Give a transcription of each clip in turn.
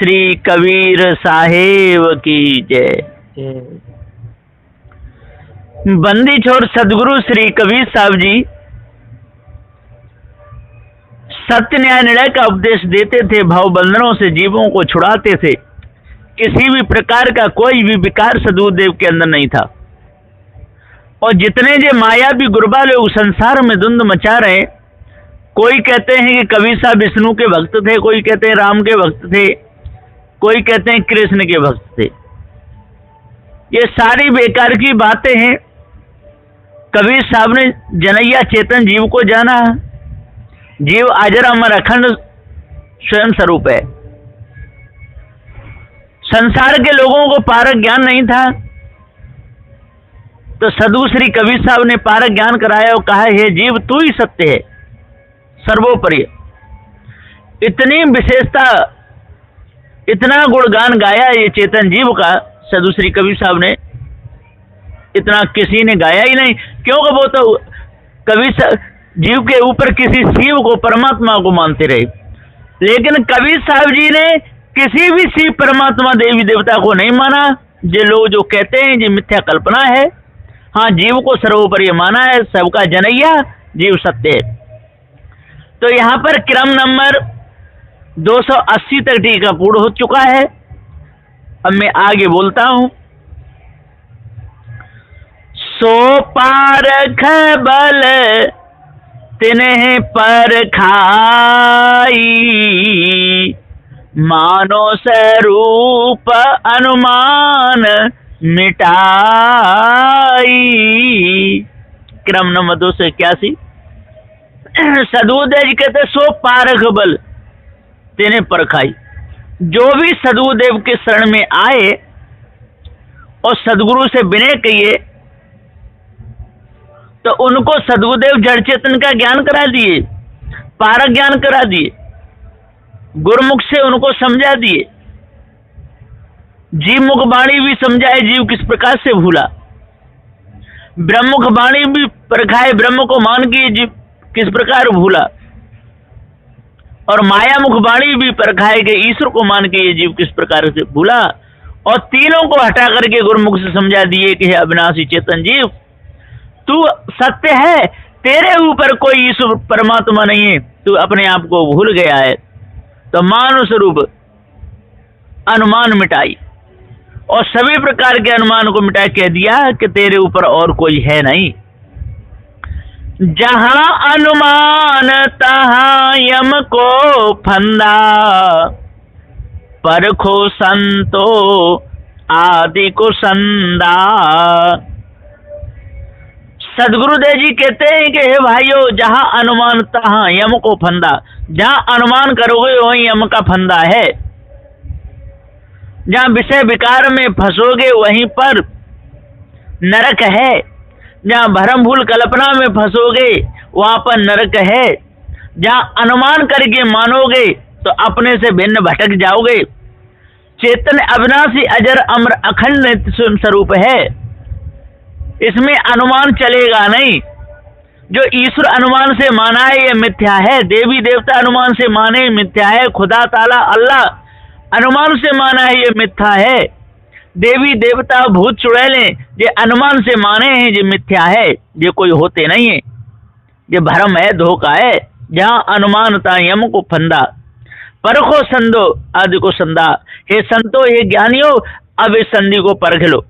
श्री कबीर साहेब की जय। बंदी छोर सदगुरु श्री कबीर साहब जी सत्य न्याय निर्णय का उपदेश देते थे, भाव बंधनों से जीवों को छुड़ाते थे। किसी भी प्रकार का कोई भी विकार सदगुरुदेव के अंदर नहीं था। और जितने जो मायावी गुरबा लोग संसार में धुंध मचा रहे, कोई कहते हैं कि कबीर साहब विष्णु के भक्त थे, कोई कहते हैं राम के भक्त थे, कोई कहते हैं कृष्ण के भक्त थे। ये सारी बेकार की बातें हैं। कबीर साहब ने जनैया चेतन जीव को जाना। जीव अजर अमर अखंड स्वयं स्वरूप है। संसार के लोगों को पारक ज्ञान नहीं था, तो सदगुरु श्री कबीर साहब ने पारक ज्ञान कराया और कहा, हे जीव तू ही सत्य है, सर्वोपरि। इतनी विशेषता, इतना गुणगान गाया ये चेतन जीव का सदगुरु श्री कबीर साहब ने, इतना किसी ने गाया ही नहीं। क्योंकि वो तो कबीर जीव के ऊपर किसी शिव को, परमात्मा को मानते रहे। लेकिन कबीर साहब जी ने किसी भी शिव, परमात्मा, देवी देवता को नहीं माना। जो लोग जो कहते हैं ये मिथ्या कल्पना है। हाँ, जीव को सर्वोपरि माना है, सबका जनैया जीव सत्य है। तो यहाँ पर क्रम नंबर 280 तक टीका पूर्ण हो चुका है। अब मैं आगे बोलता हूं। सो पारख बल तिन्ह पर खाई, मानो स्वरूप अनुमान मिटाई। क्रम नंबर 281। सदगुरुदेव जी कहते सो पारख बल तिन्ह पर खाई। जो भी सदगुरुदेव के शरण में आए और सदगुरु से विनय किए, तो उनको सदगुरुदेव जड़ चेतन का ज्ञान करा दिए, पारक ज्ञान करा दिए, गुरुमुख से उनको समझा दिए। जीव मुख वाणी भी समझाए, जीव किस प्रकार से भूला। ब्रह्मुख वाणी भी परखाए, ब्रह्म को मान के जीव किस प्रकार भूला। और माया मुख वाणी भी परखाए के ईश्वर को मान के ये जीव किस प्रकार से भूला। और तीनों को हटा करके गुरुमुख से समझा दिए कि हे अविनाशी चेतन जीव, तू सत्य है, तेरे ऊपर कोई ईश्वर परमात्मा नहीं है, तू अपने आप को भूल गया है। तो मानव स्वरूप अनुमान मिटाई और सभी प्रकार के अनुमान को मिटा कह दिया कि तेरे ऊपर और कोई है नहीं। जहां अनुमान तहां यम को फंदा, परखो संतो आदि को संदा। सदगुरुदेव जी कहते हैं कि हे भाइयों, जहां अनुमान तहां यम को फंदा। जहां अनुमान करोगे वहीं यम का फंदा है। जहां विषय विकार में फंसोगे वहीं पर नरक है। जहां भरम भूल कल्पना में फंसोगे वहां पर नरक है। जहां अनुमान करके मानोगे तो अपने से भिन्न भटक जाओगे। चेतन अविनाशी अजर अमर अखंड नित्य स्वयं स्वरूप है, इसमें अनुमान चलेगा नहीं। जो ईश्वर अनुमान से माना है ये मिथ्या है। देवी देवता अनुमान से माने मिथ्या है। खुदा ताला अल्लाह अनुमान से माना है ये मिथ्या है। देवी देवता भूत चुड़ैलें ये अनुमान से माने हैं ये मिथ्या है, ये कोई होते नहीं है, ये भ्रम है, धोखा है। जहां अनुमानता यम को फंदा, परखो संदो आदि को संदा। हे संतो, हे ज्ञानियों, अब इस संधि को परख लो।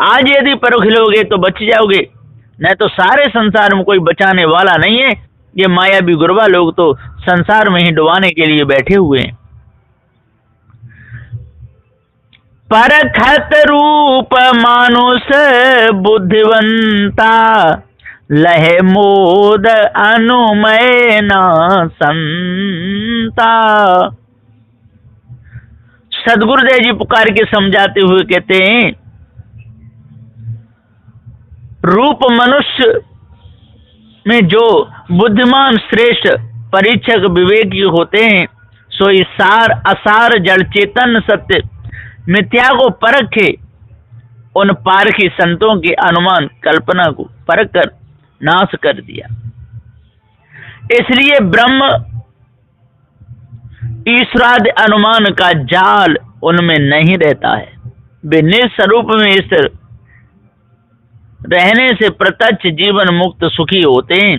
आज यदि परख लोगे तो बच जाओगे, नहीं तो सारे संसार में कोई बचाने वाला नहीं है। ये मायावी गुरबा लोग तो संसार में ही डुबाने के लिए बैठे हुए हैं। परखत रूप मानुष बुद्धिवंता, लहे मोद अनुमय न संता। सदगुरुदेव जी पुकार के समझाते हुए कहते हैं, रूप मनुष्य में जो बुद्धिमान श्रेष्ठ परीक्षक विवेकी होते हैं, सो इस सार असार जड़ चेतन सत्य मिथ्या को परख के उन पारखी संतों के अनुमान कल्पना को परख कर नाश कर दिया। इसलिए ब्रह्म ईश्वरादि अनुमान का जाल उनमें नहीं रहता है। वे निस्वरूप में स्थिर रहने से प्रत्यक्ष जीवन मुक्त सुखी होते हैं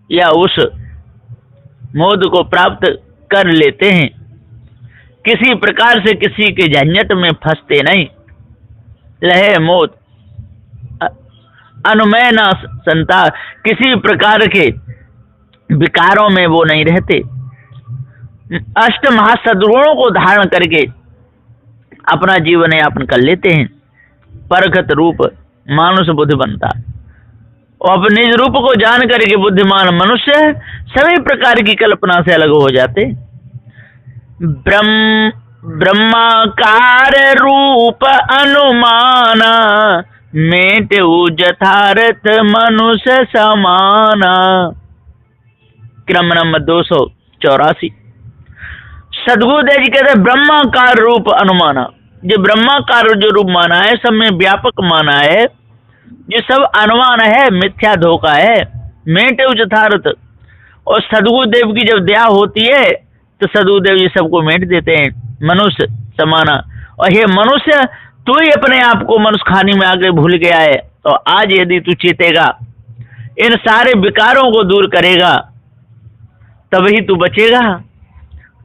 या उस मोद को प्राप्त कर लेते हैं। किसी प्रकार से किसी के झंझट में फंसते नहीं। लहे मोद अनुमय न संता, किसी प्रकार के विकारों में वो नहीं रहते। अष्ट महासद्गुणों को धारण करके अपना जीवन यापन कर लेते हैं। परखत रूप मानुष बुद्धि बनता, और अपने निज रूप को जान करके बुद्धिमान मनुष्य सभी प्रकार की कल्पना से अलग हो जाते। ब्रह्माकार रूप अनुमाना, मेटऊ यथार्थ मनुष्य समाना। क्रम नंबर 284। सद्गुरुदेव जी कहते हैं ब्रह्माकार रूप अनुमाना। जो ब्रह्माकार जो रूप माना है, सब में व्यापक माना है, ये सब अनुमान है, मिथ्या धोखा है। मेटऊ यथार्थ, और सद्गुरुदेव की जब दया होती है तो सद्गुरुदेव जी सबको मेट देते हैं, मनुष्य समाना। और हे मनुष्य, तू ही अपने आप को मनुष्य खानी में आके भूल गया है, तो आज यदि तू चेतेगा, इन सारे विकारों को दूर करेगा, तभी तू बचेगा।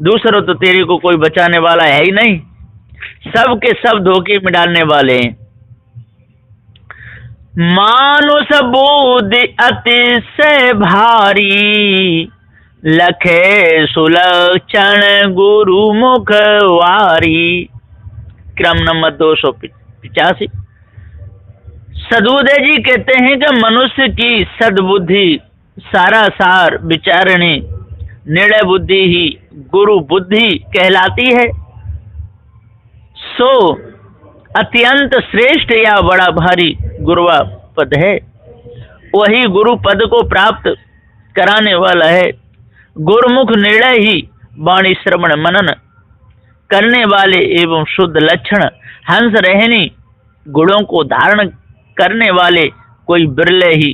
दूसरों तो तेरे को कोई बचाने वाला है ही नहीं, सब के सब धोखे में डालने वाले हैं। मानुष बुद्धि अतिशय भारी, लखे सुलक्षण गुरु मुख वारी। क्रम नंबर 285। सद्गुरुदेव जी कहते हैं कि मनुष्य की सद्बुद्धि, सारा सार विचारणी निर्णय बुद्धि ही गुरु बुद्धि कहलाती है। सो अत्यंत श्रेष्ठ या बड़ा भारी गुरुवा पद है, वही गुरु पद को प्राप्त कराने वाला है। गुरुमुख निर्णय ही वाणी श्रवण मनन करने वाले एवं शुद्ध लक्षण हंस रहनी गुणों को धारण करने वाले कोई बिरले ही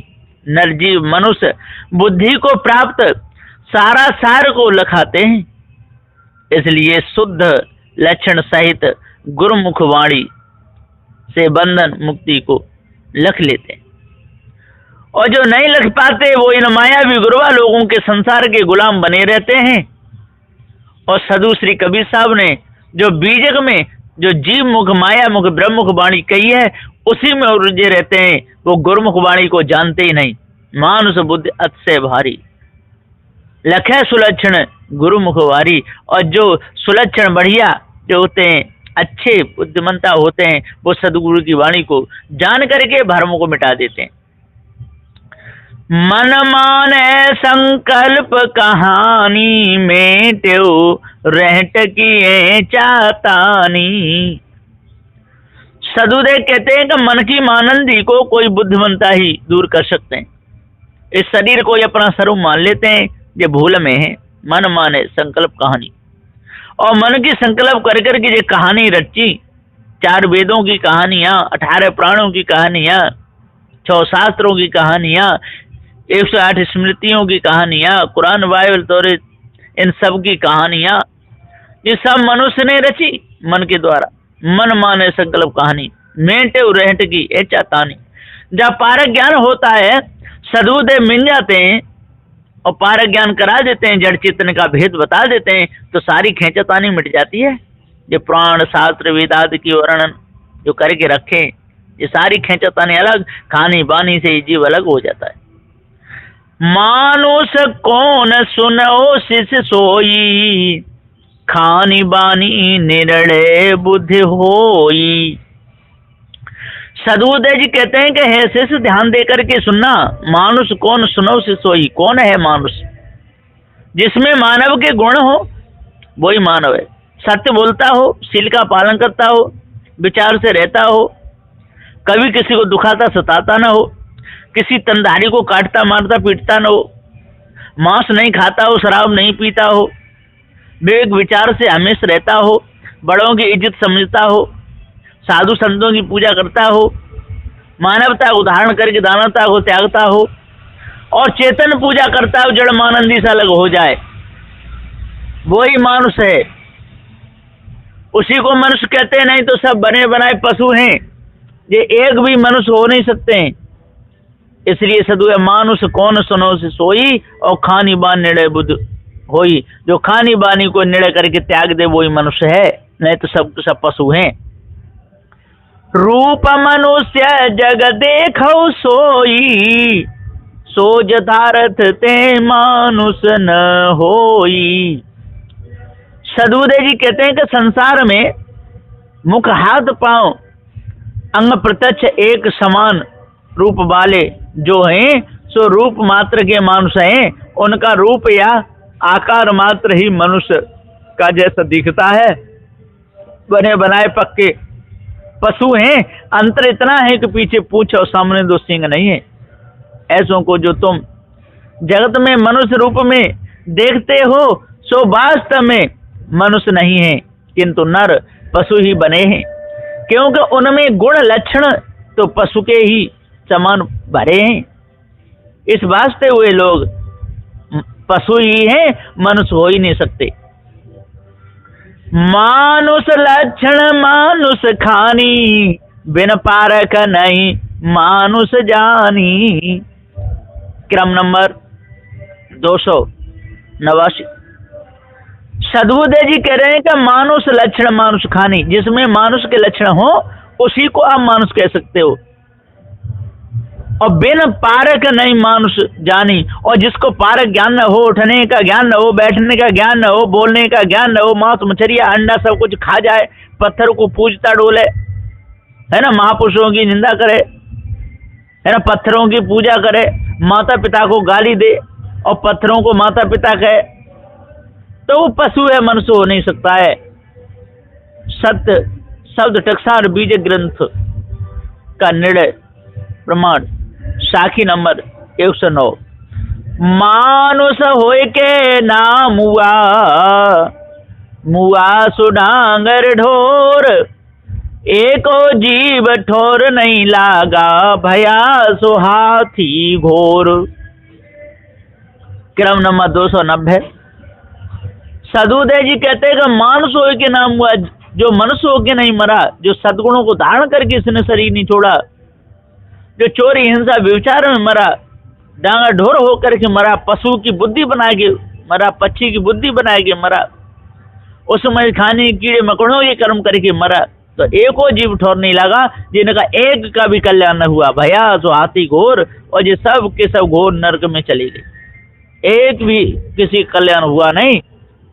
नरजीव मनुष्य बुद्धि को प्राप्त सारा सार को लखाते हैं। इसलिए शुद्ध लक्षण सहित गुरुमुख वाणी से बंधन मुक्ति को लख लेते हैं, और जो नहीं लख पाते वो इन मायावी गुरुवा लोगों के संसार के गुलाम बने रहते हैं। और साधु श्री कबीर साहब ने जो बीजक में जो जीव मुख माया मुख ब्रह्म मुख वाणी कही है, उसी में उलझे रहते हैं, वो गुरुमुख वाणी को जानते ही नहीं। मानुष बुद्धि अतिशय भारी, लखे सुलक्षण गुरुमुख वारी। और जो सुलक्षण बढ़िया जो होते हैं, अच्छे बुद्धिमंता होते हैं, वो सदगुरु की वाणी को जान करके भ्रमों को मिटा देते हैं। मन माने संकल्प कहानी, मेट्यो रहट किए चातानी। सदगुरुदेव कहते हैं कि मन की मानंदी को कोई बुद्धिमंता ही दूर कर सकते हैं। इस शरीर को अपना स्वरूप मान लेते हैं, ये भूल में है। मन माने संकल्प कहानी, और मन की संकल्प कर करके ये कहानी रची, 4 वेदों की कहानियां, 18 प्राणों की कहानियां, 6 शास्त्रों की कहानियां, 108 स्मृतियों की कहानियां, कुरान बाइबल तौरात, इन सब की कहानियां, ये सब मनुष्य ने रची मन के द्वारा। मन माने संकल्प कहानी, मेंटे रहट की ए चातानी। जब पारक ज्ञान होता है, सद्गुरुदेव मिल जाते हैं और पारक ज्ञान करा देते हैं, जड़ चेतन का भेद बता देते हैं, तो सारी खेचतानी मिट जाती है। ये पुराण शास्त्र वेदांत की वर्णन जो करके रखे, ये सारी खेचतानी अलग, खानी बानी से जीव अलग हो जाता है। मानुष कौन सुनो शिष्य सोई, खानी बानी निर्णय बुद्धि होई। सद्गुरुदेव जी कहते हैं कि हे शिष्य ध्यान देकर के सुनना, मानुष कौन सुनो शिष्य सोई। कौन है मानुष? जिसमें मानव के गुण हो वही मानव है। सत्य बोलता हो, शील का पालन करता हो, विचार से रहता हो, कभी किसी को दुखाता सताता ना हो, किसी तंदारी को काटता मारता पीटता ना हो, मांस नहीं खाता हो, शराब नहीं पीता हो, विवेक विचार से हमेशा रहता हो, बड़ों की इज्जत समझता हो, साधु संतों की पूजा करता हो, मानवता को धारण करके दानवता को त्यागता हो, और चेतन पूजा करता हो, जड़ मानंदी सा अलग हो जाए। वही मानुष है, उसी को मनुष्य कहते हैं, नहीं तो सब बने बनाए पशु हैं, ये एक भी मनुष्य हो नहीं सकते हैं। इसलिए सदु है, मानुष कौन सुनो से सोई, और खानी बान निर्णय बुद्ध होई। जो खानी बानी को निर्णय करके त्याग दे वही मनुष्य है, नहीं तो सब पशु हैं। रूप मनुष्य जग देखो सोई, सो यथार्थ ते मानुष न होई। सदुदेव जी कहते हैं कि संसार में मुख हाथ पांव अंग प्रत्यक्ष एक समान रूप वाले जो हैं, सो रूप मात्र के मानुष हैं। उनका रूप या आकार मात्र ही मनुष्य का जैसा दिखता है, बने बनाए पक्के पशु हैं। अंतर इतना है कि पीछे पूंछ और सामने दो सींग नहीं है। ऐसों को जो तुम जगत में मनुष्य रूप में देखते हो, सो वास्तव में मनुष्य नहीं है, किंतु नर पशु ही बने हैं, क्योंकि उनमें गुण लक्षण तो पशु के ही समान भरे हैं। इस वास्ते हुए लोग पशु ही हैं, मनुष्य हो ही नहीं सकते। मानुष लक्षण मानुष खानी, बिन पारक नहीं मानुष जानी। क्रम नंबर 289। सदबुद्धे जी कह रहे हैं कि मानुष लक्षण मानुष खानी, जिसमें मानुष के लक्षण हो उसी को आप मानुष कह सकते हो। और बिन पारक नहीं मानुष जानी, और जिसको पारक ज्ञान न हो, उठने का ज्ञान न हो, बैठने का ज्ञान न हो, बोलने का ज्ञान न हो, मांस मछलियां अंडा सब कुछ खा जाए, पत्थर को पूजता डोले, है ना, महापुरुषों की निंदा करे, है ना, पत्थरों की पूजा करे, माता पिता को गाली दे और पत्थरों को माता पिता कहे, तो वो पशु है, मनुष्य हो नहीं सकता है। सत्य शब्द टकसार बीज ग्रंथ का निर्णय प्रमाण साखी नंबर 109। मानुष होय के नाम हुआ, मुआ सुडांगर ढोर, एको जीव ठोर नहीं लागा, भया सो हाथी घोर। क्रम नंबर 290। सदुदेव जी कहते हैं कि मानुष होय के नाम हुआ, जो मनुष्य होके नहीं मरा, जो सद्गुणों को धारण करके इसने शरीर नहीं छोड़ा, जो चोरी हिंसा व्यभिचार में मरा, डांगा ढोर होकर के मरा, पशु की बुद्धि बना के मरा, पक्षी की बुद्धि बना के मरा, उसमें खाने कीड़े मकोड़ों के कर्म करके मरा, तो एको जीव ठोर नहीं लगा, जिनका एक का भी कल्याण न हुआ, भया सो हाथी घोर, और ये सब के सब घोर नरक में चले गए। एक भी किसी कल्याण हुआ नहीं,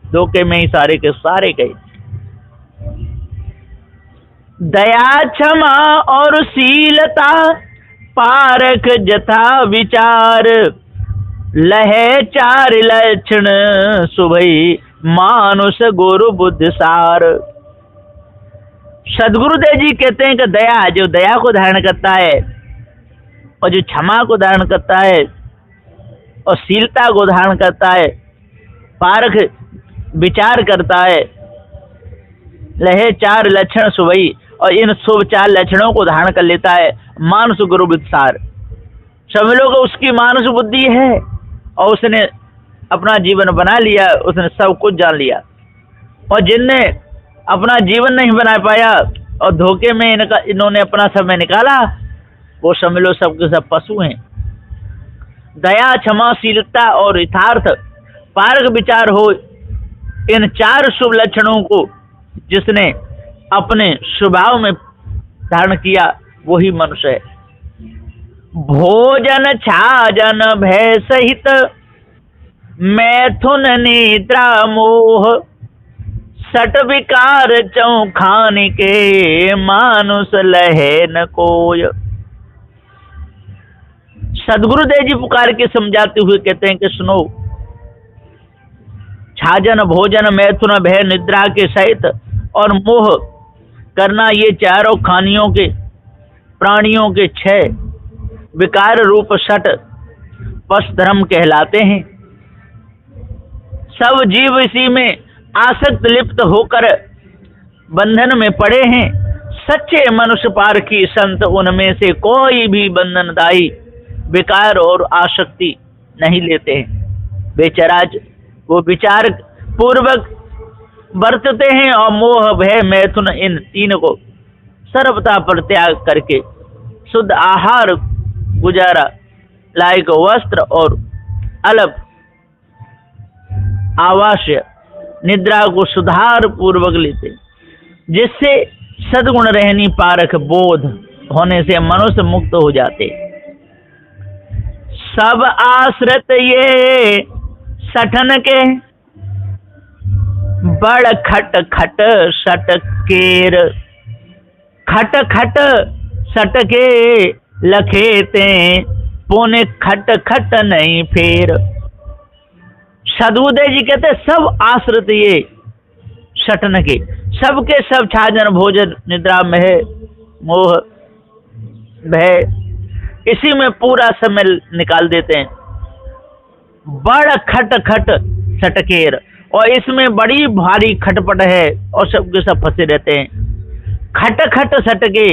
धोखे में ही सारे के सारे गए। दया क्षमा और शीलता, पारख जथा विचार, लहे चार लक्षण, सुभई मानुष गुरु बुद्ध सार। सदगुरुदेव जी कहते हैं कि दया, जो दया को धारण करता है, और जो क्षमा को धारण करता है, और शीलता को धारण करता है, पारख विचार करता है, लहे चार लक्षण सुभई, और इन शुभ चार लक्षणों को धारण कर लेता है, मानुष गुरु विचार। सब लोग उसकी मानुष बुद्धि है, और उसने अपना जीवन बना लिया, उसने सब कुछ जान लिया। और जिनने अपना जीवन नहीं बना पाया और धोखे में इन्होंने अपना समय निकाला, वो समझ लो सबके सब पशु हैं। दया क्षमाशीलता और यथार्थ पारक विचार हो, इन चार शुभ लक्षणों को जिसने अपने स्वभाव में धारण किया वही मनुष्य है। भोजन छाजन भय सहित, मैथुन निद्रा मोह, सट विकार चौखान के, मानुष लहे न कोय। सदगुरुदेव जी पुकार के समझाते हुए कहते हैं कि सुनो, छाजन भोजन मैथुन भय निद्रा के सहित और मोह करना, ये चारों खानियों के प्राणियों के छह विकार रूप सट पश धर्म कहलाते हैं। सब जीव इसी में आसक्त लिप्त होकर बंधन में पड़े हैं। सच्चे मनुष्य पार की संत उनमें से कोई भी बंधनदायी विकार और आसक्ति नहीं लेते हैं। बेचराज वो विचार पूर्वक बरतते हैं और मोह भय मैथुन इन तीन को सर्वथा परित्याग करके शुद्ध आहार, गुजारा लायक वस्त्र और अल्प आवास्य निद्रा को सुधार पूर्वक लेते, जिससे सद्गुण रहनी पारख बोध होने से मनुष्य मुक्त हो जाते। सब आश्रित ये सठन के बड़ खट खट सटकेर, खट खट सटके लखेते पोने खट खट नहीं फेर। सदगुरुदेव जी कहते सब आश्रित ये सटन के, सबके सब छाजन भोजन निद्रा में मोह भय इसी में पूरा समय निकाल देते हैं। बड़ खट खट सटकेर, और इसमें बड़ी भारी खटपट है और सबके सब फंसे रहते हैं। खट खट सटके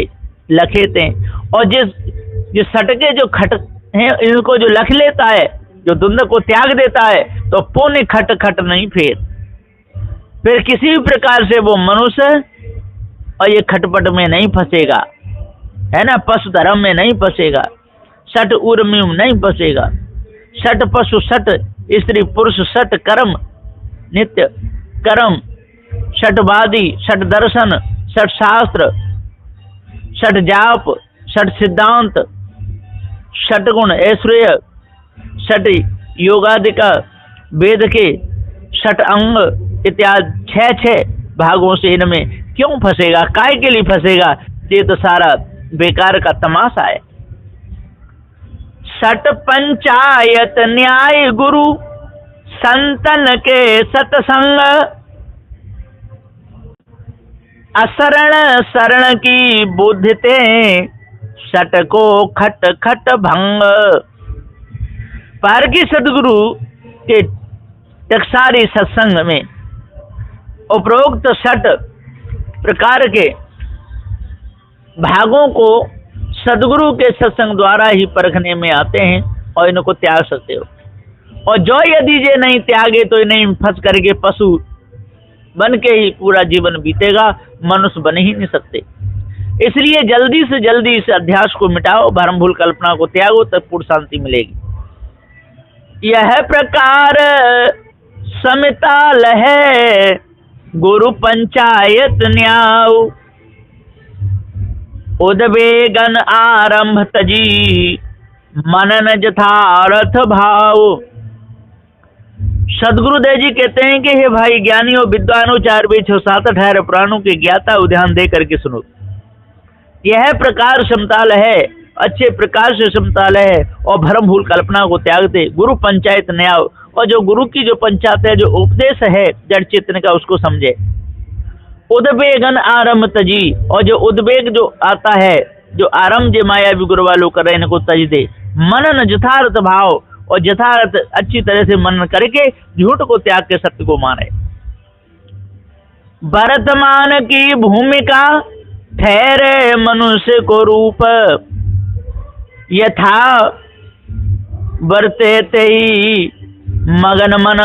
लखेते हैं, और जिस सटके जो खट हैं इनको जो लख लेता है, जो धुंध को त्याग देता है, तो पुण्य खट खट नहीं फिर किसी भी प्रकार से वो मनुष्य और ये खटपट में नहीं फंसेगा, है ना। पशु धर्म में नहीं फंसेगा, सट उर्मी में नहीं फंसेगा। सट पशु सट स्त्री पुरुष सट कर्म नित्य कर्म, सटवादी सट दर्शन सट शास्त्र सट जाप सट सिद्धांत सट गुण ऐश्वर्य सट योगादिका वेद के सट अंग इत्यादि 6 भागों से इनमें क्यों फंसेगा, काय के लिए फंसेगा? ये तो सारा बेकार का तमाशा है। सट पंचायत न्याय गुरु संतन के सत्संग, असरण शरण की बुद्धते सट को खट खट भंग। पारकी सदगुरु के टकसारी सत्संग में उपरोक्त 6 प्रकार के भागों को सदगुरु के सत्संग द्वारा ही परखने में आते हैं और इनको त्याग सकते हो। और जो यदि ये नहीं त्यागे तो इन्हें फंस करके पशु बन के ही पूरा जीवन बीतेगा, मनुष्य बन ही नहीं सकते। इसलिए जल्दी से जल्दी इस अध्यास को मिटाओ, भरम भूल कल्पना को त्यागो, तब पूर्ण शांति मिलेगी। यह प्रकार समिताल है गुरु पंचायत न्याय, उद्वेगन आरंभ तजी मनन यथार्थ भाव। सदगुरुदेव जी कहते हैं कि हे भाई ज्ञानियों विद्वानों 4 वेद 6 7 18 पुराणों के ज्ञाता ध्यान दे करके सुनो। यह प्रकार समताल है, अच्छे प्रकार से समताल है और भरम भूल कल्पना को त्याग दे। गुरु पंचायत न्याय, और जो गुरु की जो पंचायत है, जो उपदेश है जड़ चेतन का, उसको समझे। उद्वेगन आरंभ तजी, और जो उद्वेग जो आता है, जो आरंभ जो माया भी गुरु वालों कर रहे हैं, इनको तज दे। मनन यथार्थ भाव, और यथार्थ अच्छी तरह से मनन करके झूठ को त्याग के सत्य को माने। वर्तमान की भूमिका ठहरे मनुष्य को रूप, यथा वर्तेते ही मगन मन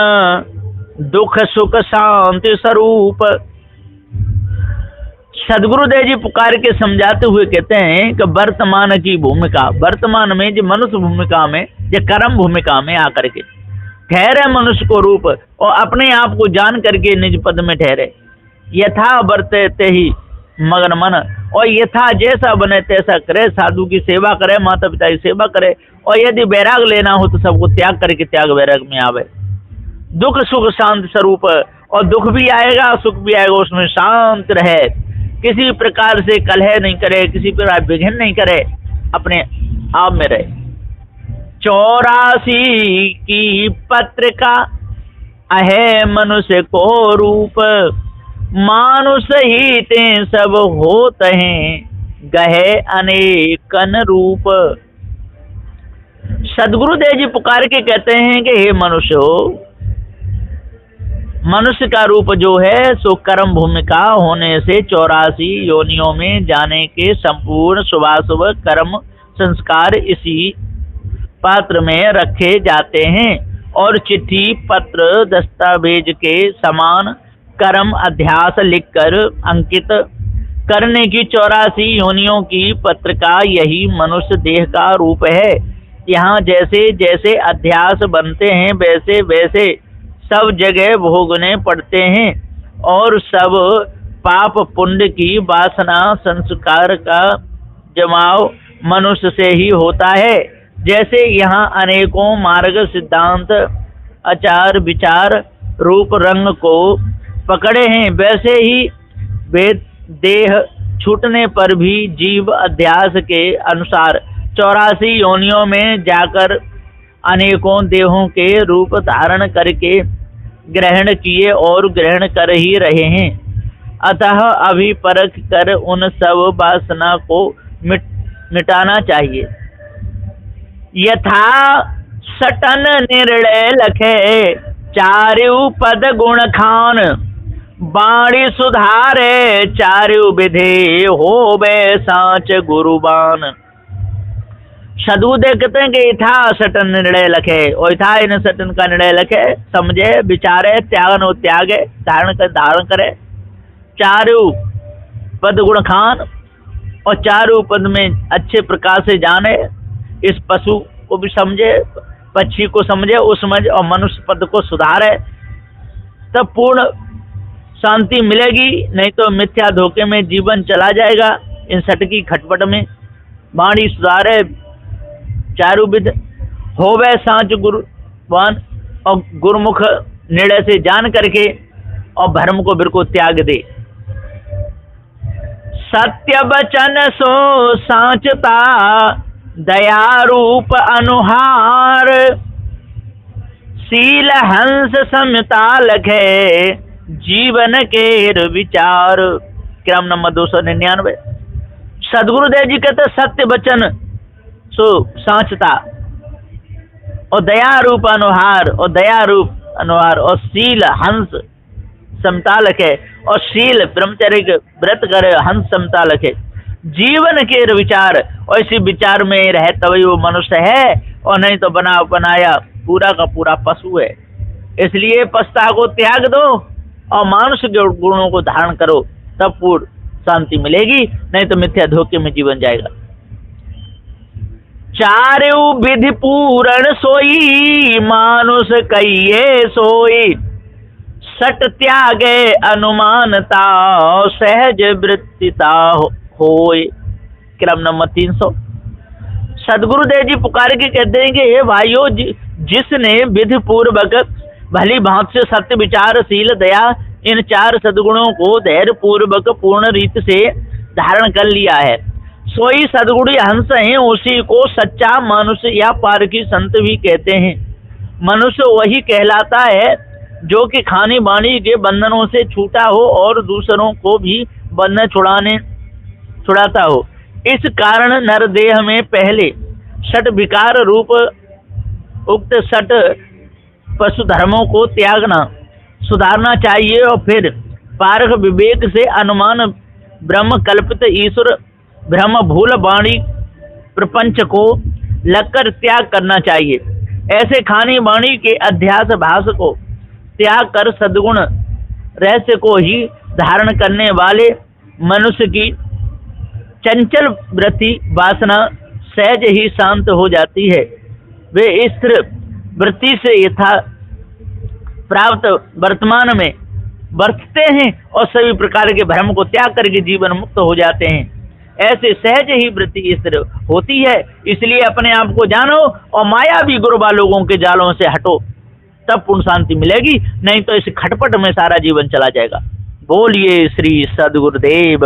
दुख सुख शांति स्वरूप। सदगुरुदेव जी पुकार के समझाते हुए कहते हैं कि वर्तमान की भूमिका, वर्तमान में जो मनुष्य भूमिका में, जो कर्म भूमिका में आकर के ठहरे मनुष्य को रूप, और अपने आप को जान करके निज पद में ठहरे। यथा वर्तेते ही मगन मन, और यथा जैसा बने तैसा करे, साधु की सेवा करे, माता पिता की सेवा करे, और यदि वैराग लेना हो तो सबको त्याग करके त्याग वैराग में आवे। दुख सुख शांति स्वरूप, और दुख भी आएगा सुख भी आएगा, उसमें शांत रहे, किसी प्रकार से कलह नहीं करे, किसी प्रकार विघ्न नहीं करे, अपने आप में रहे। 84 की पत्रिका अहे मनुष्य को रूप, मानुष ही ते सब होत हैं गहे अनेकन रूप। सदगुरुदेव जी पुकार के कहते हैं कि हे मनुष्य हो, मनुष्य का रूप जो है सो कर्म भूमिका होने से 84 योनियों में जाने के संपूर्ण शुभाशुभ कर्म संस्कार इसी पात्र में रखे जाते हैं, और चिट्ठी पत्र दस्तावेज के समान कर्म अध्यास लिखकर अंकित करने की 84 योनियों की पत्रिका यही मनुष्य देह का रूप है। यहाँ जैसे जैसे अध्यास बनते हैं वैसे वैसे सब जगह भोगने पड़ते हैं और सब पाप पुण्य की वासना संस्कार का जमाव मनुष्य से ही होता है। जैसे यहाँ अनेकों मार्ग सिद्धांत आचार विचार रूप रंग को पकड़े हैं, वैसे ही वेद देह छूटने पर भी जीव अध्यास के अनुसार 84 योनियों में जाकर अनेकों देहों के रूप धारण करके ग्रहण किए और ग्रहण कर ही रहे हैं। अतः अभी परख कर उन सब वासना को मिटाना चाहिए। यथा सटन निर्णय लखे चारु पद गुण खान बाणी सुधारे चारु विधे होवे साच गुरुबान। सदुदय कहते हैं कि यथा सटन निर्णय लखे और यथा इन सटन का निर्णय लखे, समझे विचारे त्यागन और त्यागे धारण करे चारु पद गुण खान और चारु पद में अच्छे प्रकार से जाने, इस पशु को भी समझे पक्षी को समझे उसमें और मनुष्य पद को सुधारे, तब पूर्ण शांति मिलेगी। नहीं तो मिथ्या धोखे में जीवन चला जाएगा। इन सटकी खटपट में वाणी सुधारे चारुविद होवे सांच गुरुवान और गुरुमुख निर्णय से जान करके और भ्रम को बिल्कुल त्याग दे। सत्य वचन सो सांचता दया रूप अनुहार शील हंस समता लखे जीवन के विचार। क्रम नंबर 299। सदगुरुदेव जी कहते सत्य वचन सो सांचता और दया रूप अनुहार और दया रूप अनुहार और शील हंस समता लखे और शील ब्रह्मचर्य व्रत करे हंस समता लखे जीवन के विचार। और इसी विचार में रहे तभी वो मनुष्य है और नहीं तो बनाया पूरा का पूरा पशु है। इसलिए पस्ता को त्याग दो और मानुष के गुणों को धारण करो, तब पूर्ण शांति मिलेगी। नहीं तो मिथ्या धोखे में जीवन जाएगा। चारु विधि पूरण सोई मानुष कहिए सोई सट त्यागे अनुमानता सहज वृत्तिता होय। क्रम नंबर 300। सदगुरुदेव जी पुकार के कहते हैं कि हे भाइयों, जिसने विधि पूर्वक भली भांति से सत्य विचार शील दया इन 4 सद्गुणों को धैर्य पूर्वक पूर्ण रीत से धारण कर लिया है, सोई सद्गुणी हंस हैं। उसी को सच्चा मनुष्य या पारखी संत भी कहते हैं। मनुष्य वही कहलाता है जो कि खानी बाणी के बंधनों से छूटा हो और दूसरों को भी बंधन छुड़ाता हो। इस कारण नर देह में पहले षट विकार रूप उक्त षट पशु धर्मों को त्यागना सुधारना चाहिए और फिर पारख विवेक से अनुमान ब्रह्म कल्पित ईश्वर ब्रह्म भूल वाणी प्रपंच को लगकर त्याग करना चाहिए। ऐसे खानी वाणी के अध्यास भास को त्याग कर सद्गुण रहस्य को ही धारण करने वाले मनुष्य की चंचल वृत्ति वासना सहज ही शांत हो जाती है। वे स्थिर वृत्ति से यथा प्राप्त वर्तमान में बरतते हैं और सभी प्रकार के भ्रम को त्याग करके जीवन मुक्त हो जाते हैं। ऐसे सहज ही वृत्ति स्थिर होती है। इसलिए अपने आप को जानो और मायावी गुरुबा लोगों के जालों से हटो, तब पूर्ण शांति मिलेगी। नहीं तो इस खटपट में सारा जीवन चला जाएगा। बोलिए श्री सद्गुरुदेव।